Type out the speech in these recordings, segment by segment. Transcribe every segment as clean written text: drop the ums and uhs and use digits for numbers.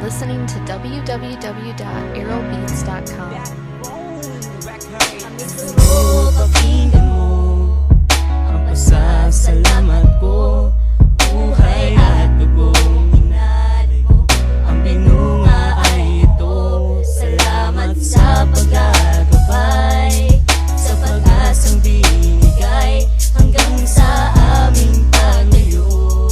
listening to www.aerobeats.com. Gusto pakinggan mo ang pasasalamat ko, buhay at dugong inalay mo. Ang binunga ay ito, salamat sa pagagabay, sa pag-asang binigay hanggang sa aming paglayo.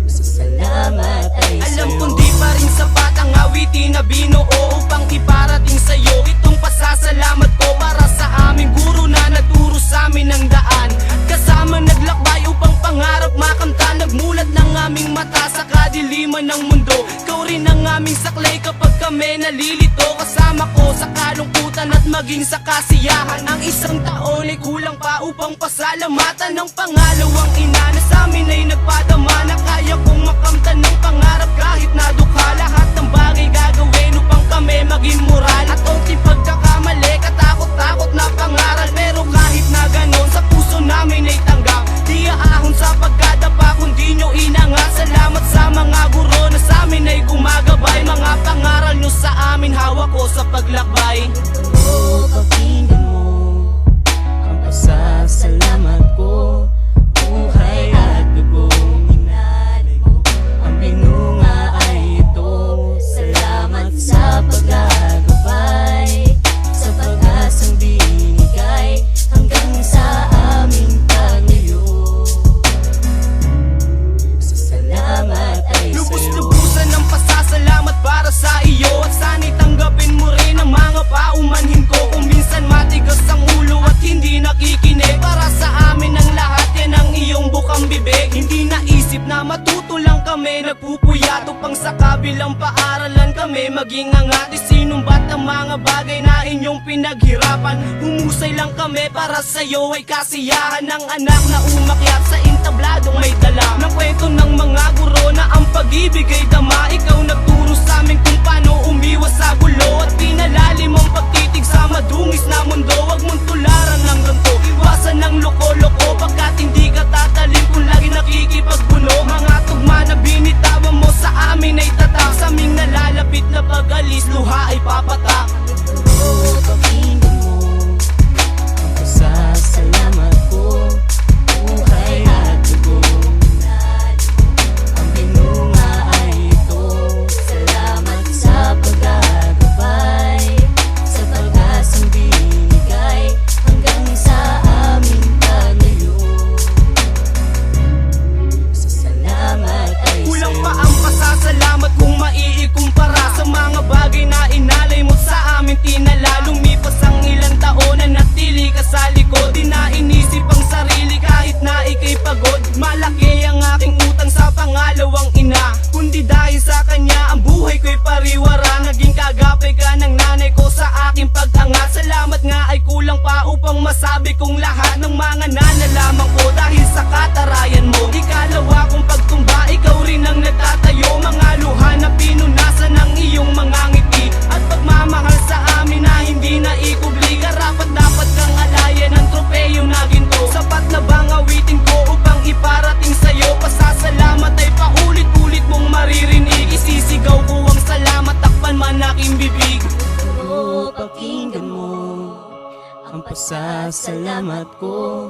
Salamat ay sa'yo. Alam kong di pa rin sapat ang awitin na binuo upang iparating sa'yo itong pasasalamat ko para sa aming guro na nagturo sa amin ng daan. Kasama naglakbay upang pangarap makanta, nagmulat ng aming mata sa kadiliman ng mundo. Ikaw rin ang aming saklay kapag kami nalilito. Kasama ko sa kalungkutan at maging sa kasiyahan. Ang isang taon ay kulang pa upang pasalamatan ng pangalawang ina na sa amin ay nagpadama na kaya kong makamtan ng pangarap kahit na dukha. Lahat ng bagay gagawin upang kami maging moral. At onting pagkakamali, katakot-takot na pangaral, pero kahit na ganon sa puso namin ay tanggap. Di aahon sa pagkadapa kundi nyo inangat. Salamat sa mga guro na sa amin ay gumagabay. Mga pangaral nyo sa amin hawak ko sa paglakbay. Gusto pakinggan mo ang pasasalamat ko, buhay at dugong inalay mo. Ang binunga ay ito, salamat sa pagagabay, sa pag-asang binigay hanggang sa aming paglayo. Salamat ay sa'yo. Lubos-lubusan ng pasasalamat para sa iyo, at sana'y tanggapin mo rin ang mga paumanhin ko. Kung minsan matigas ang ulo at hindi nakikinig, para sa amin ang lahat yan ang iyong bukang bibig. Hindi naisip na matuto lang kami, nagpupuyat upang sa kabilang paaralan kami maging angat. Isinumbat ang mga bagay na inyong pinaghirapan. Humusay lang kami para sa'yo ay kasiyahan ng anak na umakyat sa intabladong may dala ng kwento ng mga guro na ang pag-ibig ay dama. Ikaw nagturo sa amin kung paano umiwas sa gulo at pinalalim ang pagtitig sa madungis na mundo. Huwag mong tularan ng ganto, iwasan ng loko-loko, pagkat hindi ka tatalim kung lagi nakikipagbuno. Mga tugma na binitawan mo sa amin ay tatak, sa aming nalalapit na pag-alis luha ay papatak. Gusto pakinggan mo ang pasasalamat ko, buhay at dugong inalay mo. Ang binunga ay ito, salamat sa pagagabay, sa pag-asang binigay hanggang sa aming paglayo. Salamat ay Kulang sa'yo. pa ang pasasalamat kung maiikumpara sa mga bagay na inalay mo sa amin tinala. Lumipas ang ilang taon na natili ka sa likod, di na inisip ang sarili kahit na ika'y pagod. Malaki ang aking utang sa pangalawang ina, kundi dahil sa kanya ang buhay ko'y pariwara. Naging kagapay ka ng nanay ko sa aking pag-angat. Salamat nga ay kulang pa upang masabi kong lahat ng mga nalalaman ko dahil sa katarayan mo. Ikalawa kong pagtumba, ikaw rin ang nagtatayo. Mga luha na pinunasan ng iyong mga ngiti at pagmamahal sa amin na hindi na ikubli. Karapat dapat kang alayan ng tropeyo na ginto. Sapat na bang awitin ko upang iparating sa'yo? Pasasalamat ay paulit-ulit mong maririnig. Isisigaw ko ang salamat, takpan man aking bibig. Gusto pakinggan mo ang pasasalamat ko,